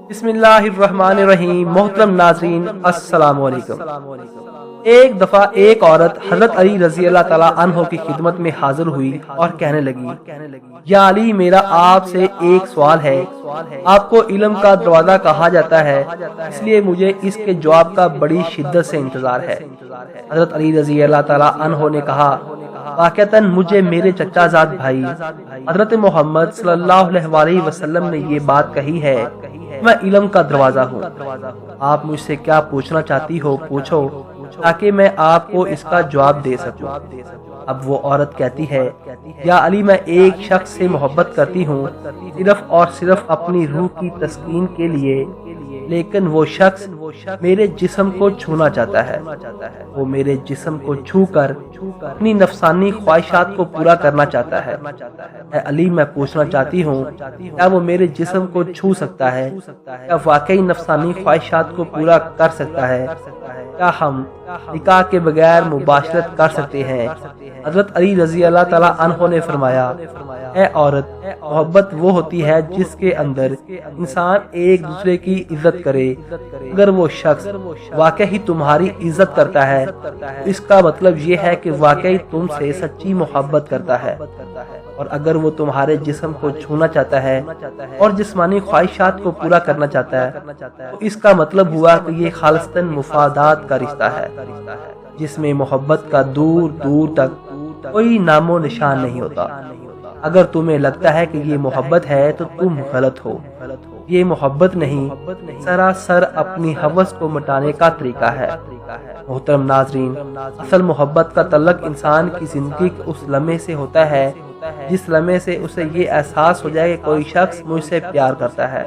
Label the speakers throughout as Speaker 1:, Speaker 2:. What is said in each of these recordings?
Speaker 1: बिस्मिल्लाहिर्रहमानिर्रहीम। मोहतरम नाज़रीन, अस्सलाम वालेकुम। एक दफा एक औरत हजरत अली रजी अल्लाह ताला अन्हो की खिदमत में हाजिर हुई और कहने लगी, या अली, मेरा आपसे एक सवाल है। आपको इल्म का दरवाजा कहा जाता है, इसलिए मुझे इसके जवाब का बड़ी शिद्दत से इंतजार है। हजरत अली रजी अल्लाह ताला अन्हो ने कहा, वाक़तन मुझे मेरे चचाजाद भाई हजरत मोहम्मद सल्लल्लाहु अलैहि वसल्लम ने ये बात कही है, मैं इल्म का दरवाजा हूँ। आप मुझसे क्या पूछना चाहती हो पूछो, ताकि मैं आपको इसका जवाब दे सकूं। अब वो औरत कहती है, या अली, मैं एक शख्स से मोहब्बत करती हूँ सिर्फ और सिर्फ अपनी रूह की तस्कीन के लिए, लेकिन वो शख्स मेरे जिस्म को छूना चाहता है। वो मेरे जिस्म को छू कर अपनी नफसानी ख्वाहिशात को पूरा करना चाहता है। ऐ अली, मैं पूछना चाहती हूँ, क्या वो मेरे जिस्म को छू सकता है? क्या वाकई नफसानी ख्वाहिशात को पूरा कर सकता है? क्या हम निकाह के बगैर मुबाशरत कर सकते हैं? हजरत अली रजी अल्लाह ताला अन्हो ने फरमाया, ऐ औरत, मोहब्बत वो होती है जिसके अंदर इंसान एक दूसरे की इज्जत करे। अगर वो शख्स वाकई ही तुम्हारी इज्जत करता है, तो इसका मतलब ये है कि वाकई तुमसे सच्ची मोहब्बत करता है। और अगर वो तुम्हारे जिस्म को छूना चाहता है और जिस्मानी ख्वाहिशात को पूरा करना चाहता है, तो इसका मतलब हुआ कि ये खालिस्तन मुफादात का रिश्ता है, जिसमें मोहब्बत का दूर दूर तक कोई नामो निशान नहीं होता। अगर तुम्हें लगता है कि ये मोहब्बत है तो तुम गलत हो। ये मोहब्बत नहीं, सरासर अपनी हवस को मिटाने का तरीका है। मोहतरम नाजरीन, असल मोहब्बत का तल्लक इंसान की जिंदगी के उस लम्हे से होता है जिस लम्हे से उसे ये एहसास हो जाए कि कोई शख्स मुझसे प्यार करता है।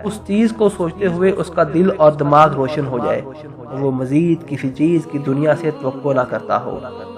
Speaker 1: उस चीज को सोचते हुए उसका दिल और दिमाग रोशन हो जाए, वो मजीद किसी चीज की दुनिया से तवक्को ना करता हो।